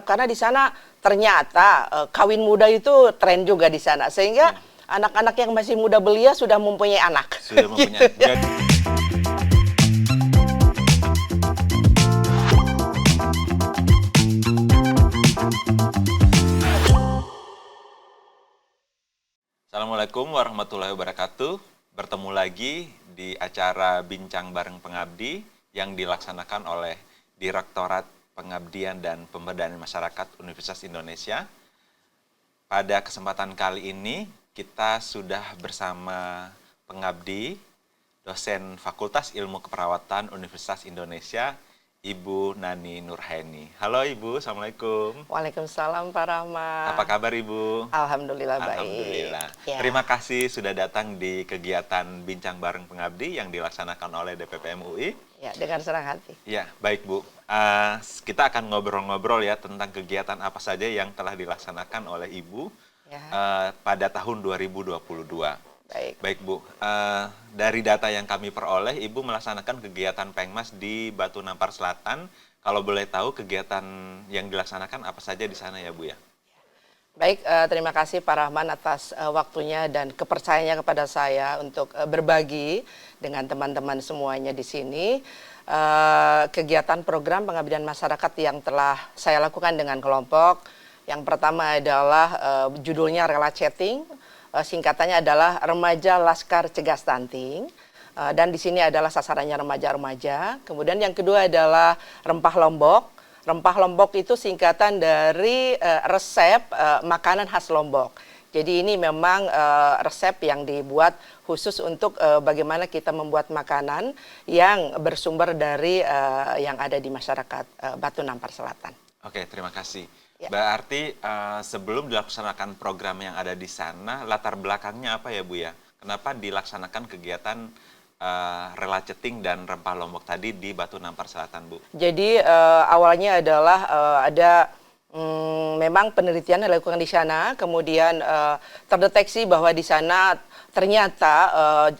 karena di sana ternyata kawin muda itu tren juga di sana, sehingga anak-anak yang masih muda belia sudah mempunyai anak. Sudah mempunyai. Gitu ya. Assalamualaikum warahmatullahi wabarakatuh. Bertemu lagi di acara Bincang Bareng Pengabdi yang dilaksanakan oleh Direktorat Pengabdian dan Pemberdayaan Masyarakat Universitas Indonesia. Pada kesempatan kali ini kita sudah bersama pengabdi, dosen Fakultas Ilmu Keperawatan Universitas Indonesia, Ibu Nani Nurhaini. Halo Ibu, Assalamualaikum. Waalaikumsalam Pak Rahmat. Apa kabar Ibu? Alhamdulillah baik. Alhamdulillah. Ya. Terima kasih sudah datang di kegiatan Bincang Bareng Pengabdi yang dilaksanakan oleh DPPM UI. Ya, dengan senang hati. Ya, baik Bu. Kita akan ngobrol-ngobrol ya tentang kegiatan apa saja yang telah dilaksanakan oleh Ibu pada tahun 2022. Baik Bu, dari data yang kami peroleh, Ibu melaksanakan kegiatan Pengmas di Batu Nampar Selatan. Kalau boleh tahu kegiatan yang dilaksanakan apa saja di sana ya Bu ya? Baik, terima kasih Pak Rahman atas waktunya dan kepercayaannya kepada saya untuk berbagi dengan teman-teman semuanya di sini. Kegiatan program pengabdian masyarakat yang telah saya lakukan dengan kelompok. Yang pertama adalah judulnya Rela Chatting. Singkatannya adalah Remaja Laskar Cegah Stunting, dan di sini adalah sasarannya remaja-remaja. Kemudian yang kedua adalah Rempah Lombok. Rempah Lombok itu singkatan dari resep makanan khas Lombok. Jadi ini memang resep yang dibuat khusus untuk bagaimana kita membuat makanan yang bersumber dari yang ada di masyarakat Batu Nampar Selatan. Oke, terima kasih. Ya. Berarti sebelum dilaksanakan program yang ada di sana, latar belakangnya apa ya Bu ya? Kenapa dilaksanakan kegiatan Rela Chatting dan Rempah Lombok tadi di Batu Nampar Selatan Bu? Jadi awalnya adalah ada memang penelitian yang dilakukan di sana, kemudian terdeteksi bahwa di sana ternyata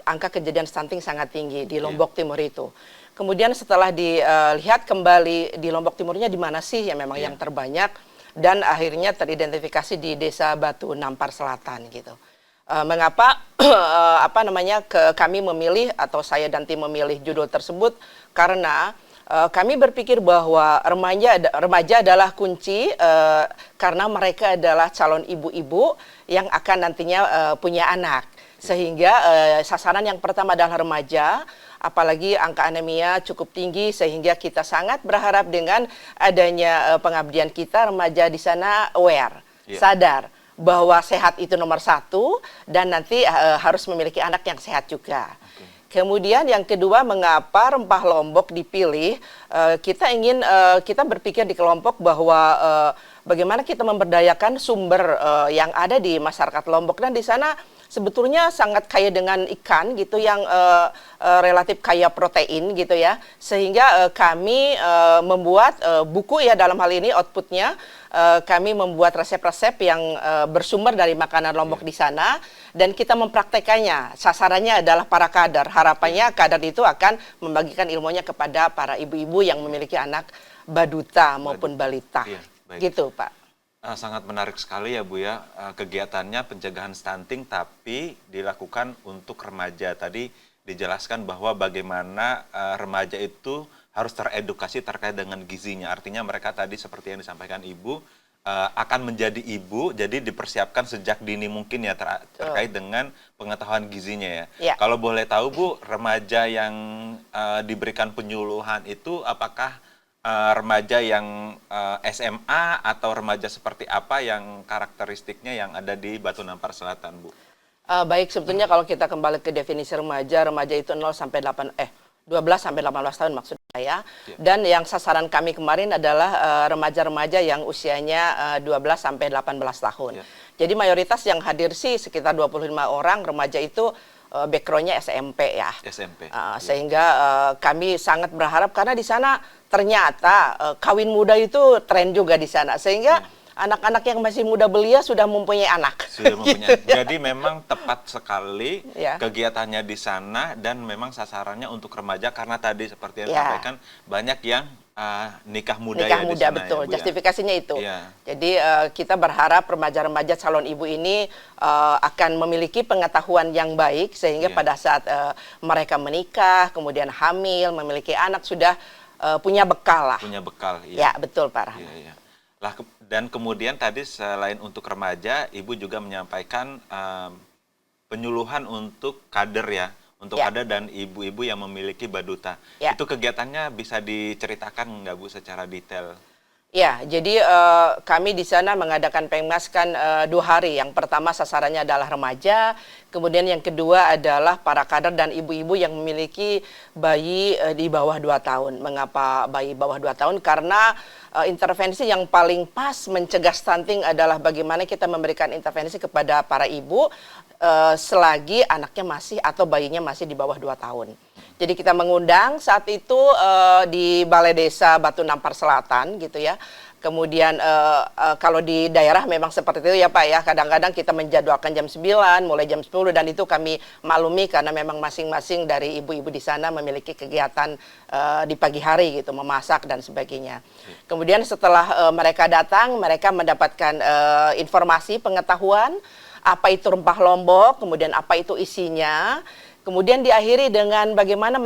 angka kejadian stunting sangat tinggi di Lombok Timur itu. Kemudian setelah dilihat kembali di Lombok Timurnya di mana sih yang memang yang terbanyak, dan akhirnya teridentifikasi di Desa Batu Nampar Selatan gitu. Mengapa kami memilih atau saya dan tim memilih judul tersebut, karena kami berpikir bahwa remaja adalah kunci, karena mereka adalah calon ibu-ibu yang akan nantinya punya anak. Sehingga sasaran yang pertama adalah remaja, apalagi angka anemia cukup tinggi, sehingga kita sangat berharap dengan adanya pengabdian kita, remaja di sana aware, sadar bahwa sehat itu nomor satu, dan nanti harus memiliki anak yang sehat juga. Kemudian yang kedua, mengapa Rempah Lombok dipilih? Kita berpikir di kelompok bahwa bagaimana kita memberdayakan sumber yang ada di masyarakat Lombok, dan di sana sebetulnya sangat kaya dengan ikan gitu yang relatif kaya protein gitu ya, sehingga kami membuat buku ya, dalam hal ini outputnya kami membuat resep-resep yang bersumber dari makanan Lombok di sana, dan kita mempraktekannya. Sasarannya adalah para kader. Harapannya kader itu akan membagikan ilmunya kepada para ibu-ibu yang memiliki anak baduta maupun balita. Gitu Pak. Sangat menarik sekali ya Bu ya, kegiatannya pencegahan stunting tapi dilakukan untuk remaja. Tadi dijelaskan bahwa bagaimana remaja itu harus teredukasi terkait dengan gizinya. Artinya mereka tadi seperti yang disampaikan Ibu, akan menjadi ibu, jadi dipersiapkan sejak dini mungkin ya terkait dengan pengetahuan gizinya ya. Kalau boleh tahu Bu, remaja yang diberikan penyuluhan itu apakah remaja yang SMA atau remaja seperti apa yang karakteristiknya yang ada di Batu Nampar Selatan Bu? Baik, sebetulnya kalau kita kembali ke definisi remaja itu 12 sampai 18 tahun maksud saya. Dan yang sasaran kami kemarin adalah remaja-remaja yang usianya 12 sampai 18 tahun. Jadi mayoritas yang hadir sih sekitar 25 orang remaja itu background-nya SMP ya. Sehingga kami sangat berharap, karena di sana ternyata kawin muda itu tren juga di sana, sehingga anak-anak yang masih muda belia sudah mempunyai anak. Sudah mempunyai. Gitu ya. Jadi memang tepat sekali Ya. kegiatannya di sana dan memang sasarannya untuk remaja karena tadi seperti yang Ya. disampaikan banyak yang nikah muda Nikah ya di muda, sana betul. ya, Bu ya. Justifikasinya itu. Iya. Jadi kita berharap remaja-remaja calon ibu ini akan memiliki pengetahuan yang baik sehingga Iya. pada saat mereka menikah, kemudian hamil, memiliki anak sudah punya bekal lah. Punya bekal. Ya, betul Pak Rahmat. Iya, iya. Lah, dan kemudian tadi selain untuk remaja, Ibu juga menyampaikan penyuluhan untuk kader ya, untuk Ya. kader dan ibu-ibu yang memiliki baduta. Ya. Itu kegiatannya bisa diceritakan nggak Bu secara detail? Ya, jadi kami di sana mengadakan Pengmas kan 2 hari. Yang pertama sasarannya adalah remaja, kemudian yang kedua adalah para kader dan ibu-ibu yang memiliki bayi di bawah 2 tahun. Mengapa bayi bawah 2 tahun? Karena intervensi yang paling pas mencegah stunting adalah bagaimana kita memberikan intervensi kepada para ibu selagi anaknya masih atau bayinya masih di bawah 2 tahun. Jadi kita mengundang saat itu di Balai Desa Batu Nampar Selatan gitu ya. Kemudian kalau di daerah memang seperti itu ya Pak ya. Kadang-kadang kita menjadwalkan jam 9 mulai jam 10 dan itu kami maklumi karena memang masing-masing dari ibu-ibu di sana memiliki kegiatan di pagi hari gitu, memasak dan sebagainya. Kemudian setelah mereka datang, mereka mendapatkan informasi, pengetahuan apa itu rempah Lombok, kemudian apa itu isinya. Kemudian diakhiri dengan bagaimana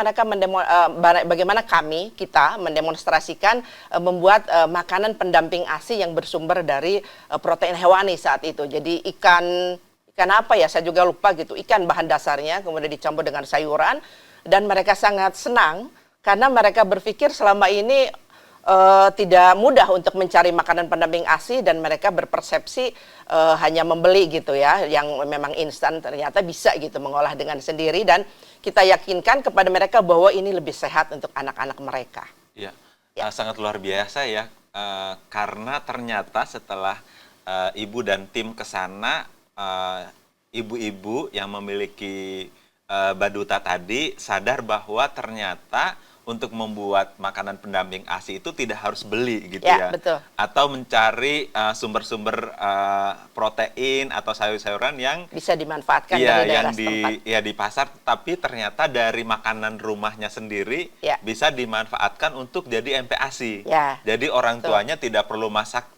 bagaimana kita mendemonstrasikan membuat makanan pendamping ASI yang bersumber dari protein hewani saat itu. Jadi ikan apa ya, saya juga lupa gitu. Ikan bahan dasarnya kemudian dicampur dengan sayuran dan mereka sangat senang karena mereka berpikir selama ini tidak mudah untuk mencari makanan pendamping ASI dan mereka berpersepsi hanya membeli gitu ya, yang memang instan, ternyata bisa gitu mengolah dengan sendiri dan kita yakinkan kepada mereka bahwa ini lebih sehat untuk anak-anak mereka. Ya, Ya. sangat luar biasa ya, karena ternyata setelah Ibu dan tim ke sana, ibu-ibu yang memiliki baduta tadi sadar bahwa ternyata untuk membuat makanan pendamping ASI itu tidak harus beli gitu Ya, ya. betul. Atau mencari sumber-sumber protein atau sayur-sayuran yang Bisa dimanfaatkan iya, dari daerah yang setempat. di pasar, tapi ternyata dari makanan rumahnya sendiri Ya. bisa dimanfaatkan untuk jadi MPASI. Ya, Jadi orang betul. tuanya tidak perlu masak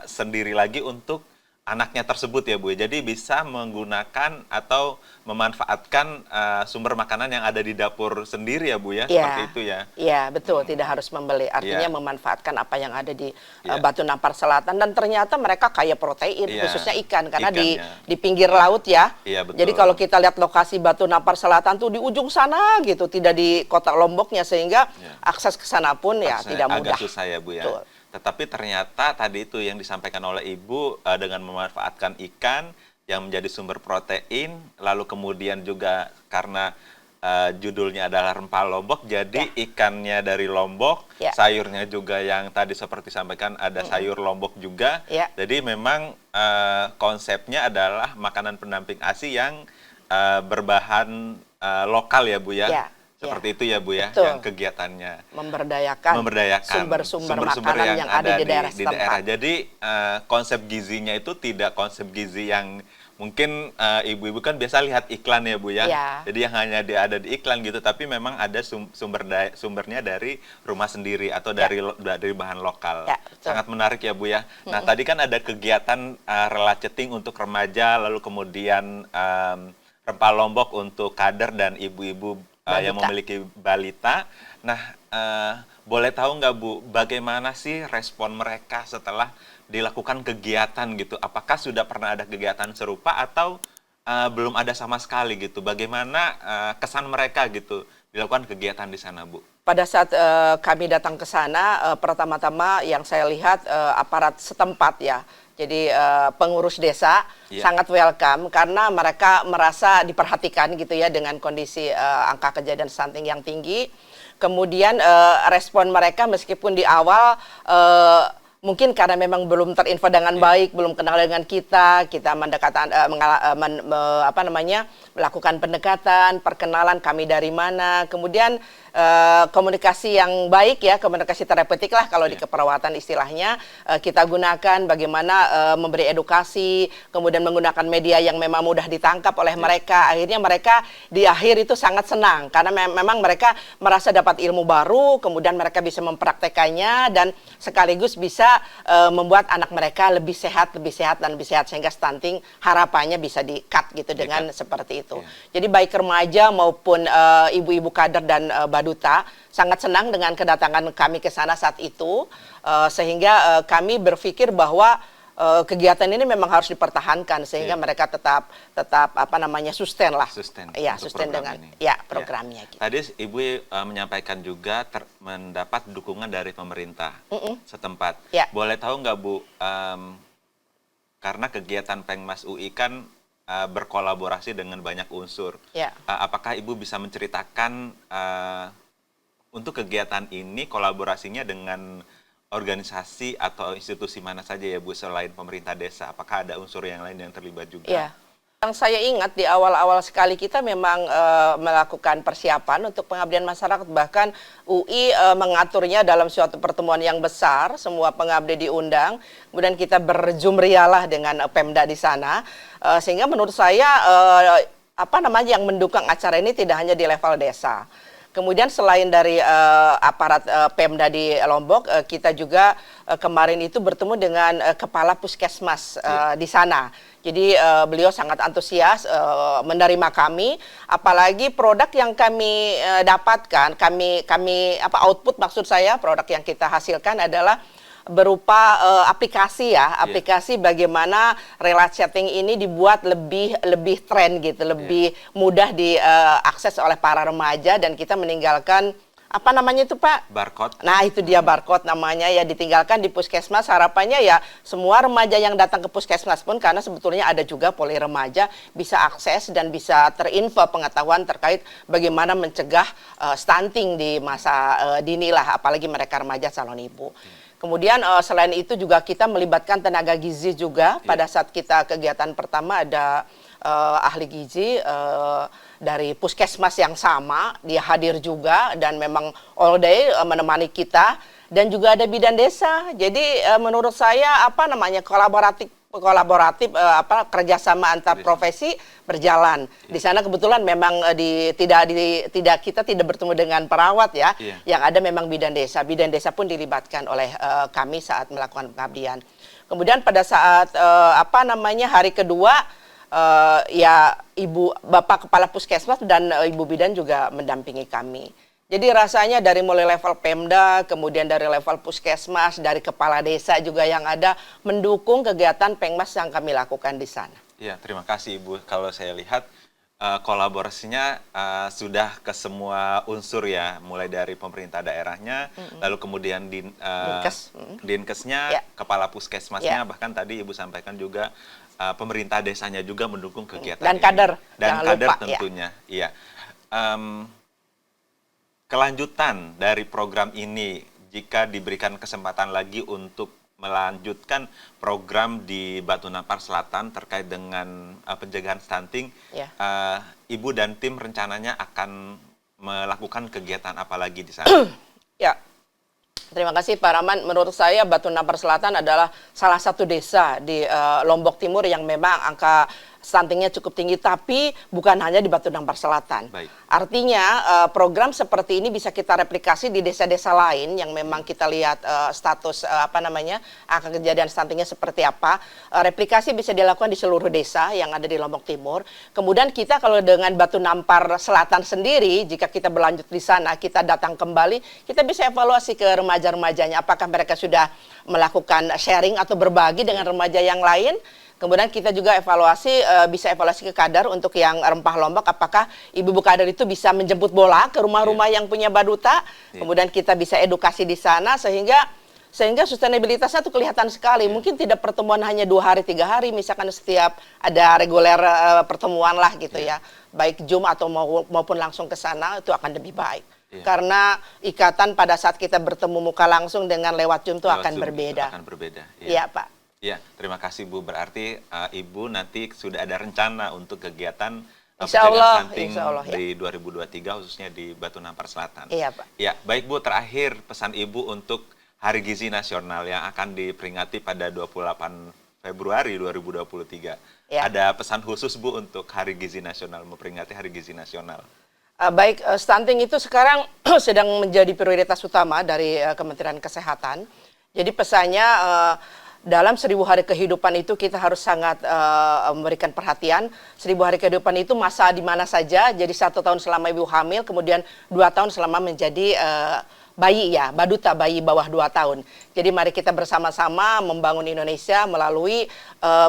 sendiri lagi untuk anaknya tersebut ya Bu. Jadi bisa menggunakan atau memanfaatkan sumber makanan yang ada di dapur sendiri ya Bu ya, seperti itu ya. Iya, betul. Tidak harus membeli. Artinya Iya. memanfaatkan apa yang ada di Iya. Batu Nampar Selatan dan ternyata mereka kaya protein, Iya, khususnya ikan karena ikannya. di pinggir laut ya. Iya, betul. Jadi kalau kita lihat lokasi Batu Nampar Selatan tuh di ujung sana gitu, tidak di kota Lomboknya sehingga Iya. akses ke sana pun ya Aksesnya tidak mudah. agak susah ya Bu ya. Betul. Tetapi ternyata tadi itu yang disampaikan oleh Ibu dengan memanfaatkan ikan yang menjadi sumber protein, lalu kemudian juga karena judulnya adalah rempah Lombok, jadi ikannya dari Lombok, Ya. sayurnya juga yang tadi seperti sampaikan ada sayur Lombok juga. Ya. Jadi memang konsepnya adalah makanan pendamping ASI yang berbahan lokal ya Bu ya. Ya. Seperti itu ya Bu ya, Betul. yang kegiatannya memberdayakan sumber-sumber makanan yang ada di daerah di setempat. daerah. Jadi konsep gizinya itu tidak konsep gizi yang mungkin ibu-ibu kan biasa lihat iklan ya Bu ya. Ya. Jadi yang hanya ada di iklan gitu, tapi memang ada sumbernya dari rumah sendiri atau Ya. dari bahan lokal. Ya, betul. Sangat menarik ya Bu ya. Nah, tadi kan ada kegiatan relaceting untuk remaja, lalu kemudian rempah Lombok untuk kader dan ibu-ibu yang Balita. memiliki balita. Nah, boleh tahu nggak Bu, bagaimana sih respon mereka setelah dilakukan kegiatan gitu? Apakah sudah pernah ada kegiatan serupa atau belum ada sama sekali gitu? Bagaimana kesan mereka gitu dilakukan kegiatan di sana Bu? Pada saat kami datang ke sana, pertama-tama yang saya lihat aparat setempat ya. Jadi pengurus desa Iya. sangat welcome karena mereka merasa diperhatikan gitu ya dengan kondisi angka kejadian stunting yang tinggi. Kemudian respon mereka meskipun di awal mungkin karena memang belum terinfo dengan baik, belum kenal dengan kita melakukan pendekatan, perkenalan kami dari mana. Kemudian komunikasi yang baik ya, komunikasi terapeutik lah kalau di keperawatan istilahnya kita gunakan bagaimana memberi edukasi, kemudian menggunakan media yang memang mudah ditangkap oleh mereka. Akhirnya mereka di akhir itu sangat senang karena memang mereka merasa dapat ilmu baru, kemudian mereka bisa mempraktekannya dan sekaligus bisa membuat anak mereka lebih sehat dan lebih sehat sehingga stunting harapannya bisa di-cut gitu dengan seperti itu. Jadi baik remaja maupun ibu-ibu kader dan Baduta sangat senang dengan kedatangan kami ke sana saat itu, sehingga kami berpikir bahwa kegiatan ini memang harus dipertahankan sehingga mereka tetap apa namanya sustain lah. Sustain dengan programnya. Gitu. Tadi Ibu menyampaikan juga mendapat dukungan dari pemerintah setempat. Boleh tahu nggak Bu, karena kegiatan Pengmas UI kan berkolaborasi dengan banyak unsur. Apakah Ibu bisa menceritakan untuk kegiatan ini kolaborasinya dengan organisasi atau institusi mana saja ya Bu selain pemerintah desa? Apakah ada unsur yang lain yang terlibat juga? Yang saya ingat di awal-awal sekali kita memang melakukan persiapan untuk pengabdian masyarakat. Bahkan UI mengaturnya dalam suatu pertemuan yang besar, semua pengabdi diundang. Kemudian kita berjumrialah dengan Pemda di sana. Sehingga menurut saya yang mendukung acara ini tidak hanya di level desa. Kemudian selain dari aparat Pemda di Lombok, kita juga kemarin itu bertemu dengan kepala puskesmas di sana. Jadi beliau sangat antusias menerima kami, apalagi produk yang kami dapatkan, output maksud saya, produk yang kita hasilkan adalah berupa aplikasi aplikasi bagaimana relate chatting ini dibuat lebih tren gitu, lebih mudah diakses oleh para remaja dan kita meninggalkan apa namanya itu Pak? Barcode. Nah itu dia barcode namanya ya, ditinggalkan di puskesmas. Harapannya ya semua remaja yang datang ke puskesmas pun, karena sebetulnya ada juga poli remaja, bisa akses dan bisa terinfo pengetahuan terkait bagaimana mencegah stunting di masa dini lah, apalagi mereka remaja calon ibu. Kemudian selain itu juga kita melibatkan tenaga gizi juga. Pada saat kita kegiatan pertama ada ahli gizi dari puskesmas yang sama, dia hadir juga dan memang all day menemani kita, dan juga ada bidan desa. Jadi menurut saya kolaboratif kerjasama antar profesi berjalan. Di sana kebetulan memang kita tidak bertemu dengan perawat ya. Yang ada memang bidan desa. Bidan desa pun dilibatkan oleh kami saat melakukan pengabdian. Kemudian pada saat hari kedua Bapak Kepala Puskesmas dan Ibu Bidan juga mendampingi kami. Jadi rasanya dari mulai level Pemda, kemudian dari level puskesmas, dari kepala desa juga yang ada mendukung kegiatan Pengmas yang kami lakukan di sana. Ya, terima kasih Ibu. Kalau saya lihat kolaborasinya sudah ke semua unsur ya, mulai dari pemerintah daerahnya, lalu kemudian Dinkesnya, kepala puskesmasnya, bahkan tadi Ibu sampaikan juga pemerintah desanya juga mendukung kegiatan dan ini. Kader Tentunya. Iya. Kelanjutan dari program ini, jika diberikan kesempatan lagi untuk melanjutkan program di Batu Nampar Selatan terkait dengan pencegahan stunting, Ibu dan tim rencananya akan melakukan kegiatan apa lagi di sana? Ya, terima kasih Pak Rahman. Menurut saya Batu Nampar Selatan adalah salah satu desa di Lombok Timur yang memang angka stuntingnya cukup tinggi, tapi bukan hanya di Batu Nampar Selatan. Artinya program seperti ini bisa kita replikasi di desa-desa lain yang memang kita lihat status angka kejadian stuntingnya seperti apa. Replikasi bisa dilakukan di seluruh desa yang ada di Lombok Timur. Kemudian kita kalau dengan Batu Nampar Selatan sendiri, jika kita berlanjut di sana, kita datang kembali, kita bisa evaluasi ke remaja-remajanya, apakah mereka sudah melakukan sharing atau berbagi dengan remaja yang lain. Kemudian kita juga bisa evaluasi ke kader untuk yang rempah Lombok, apakah ibu-ibu kader itu bisa menjemput bola ke rumah-rumah yang punya baduta. Kemudian kita bisa edukasi di sana sehingga sustainabilitasnya itu kelihatan sekali. Mungkin tidak pertemuan hanya 2 hari 3 hari, misalkan setiap ada reguler pertemuan lah gitu ya. Baik Zoom atau maupun langsung ke sana, itu akan lebih baik. Karena ikatan pada saat kita bertemu muka langsung dengan lewat Zoom itu akan berbeda. Iya Pak. Ya, terima kasih Bu. Berarti Ibu nanti sudah ada rencana untuk kegiatan Insya pencegahan Allah, stunting insya Allah, ya. di 2023 khususnya di Batu Nampar Selatan. Iya, Pak. Ya, baik Bu, terakhir pesan Ibu untuk Hari Gizi Nasional yang akan diperingati pada 28 Februari 2023. Ya. Ada pesan khusus Bu untuk Hari Gizi Nasional, memperingati Hari Gizi Nasional. Baik, stunting itu sekarang sedang menjadi prioritas utama dari Kementerian Kesehatan. Jadi pesannya dalam 1000 hari kehidupan itu kita harus sangat memberikan perhatian. 1000 hari kehidupan itu masa di mana saja. Jadi 1 tahun selama ibu hamil, kemudian 2 tahun selama menjadi bayi ya, baduta, bayi bawah 2 tahun. Jadi mari kita bersama-sama membangun Indonesia melalui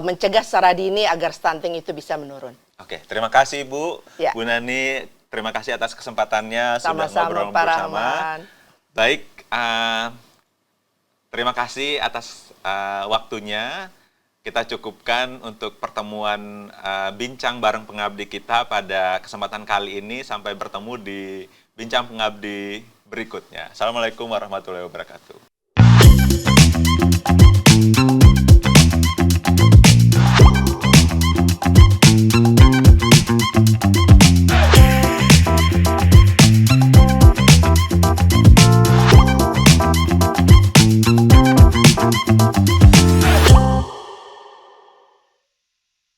mencegah secara dini agar stunting itu bisa menurun. Oke, terima kasih Bu. Ya. Bu Nani, terima kasih atas kesempatannya sudah Sama-sama, ngobrol Pak bersama. Rahman. Baik, terima kasih atas waktunya. Kita cukupkan untuk pertemuan Bincang Bareng Pengabdi kita pada kesempatan kali ini. Sampai bertemu di Bincang Pengabdi berikutnya. Assalamualaikum warahmatullahi wabarakatuh.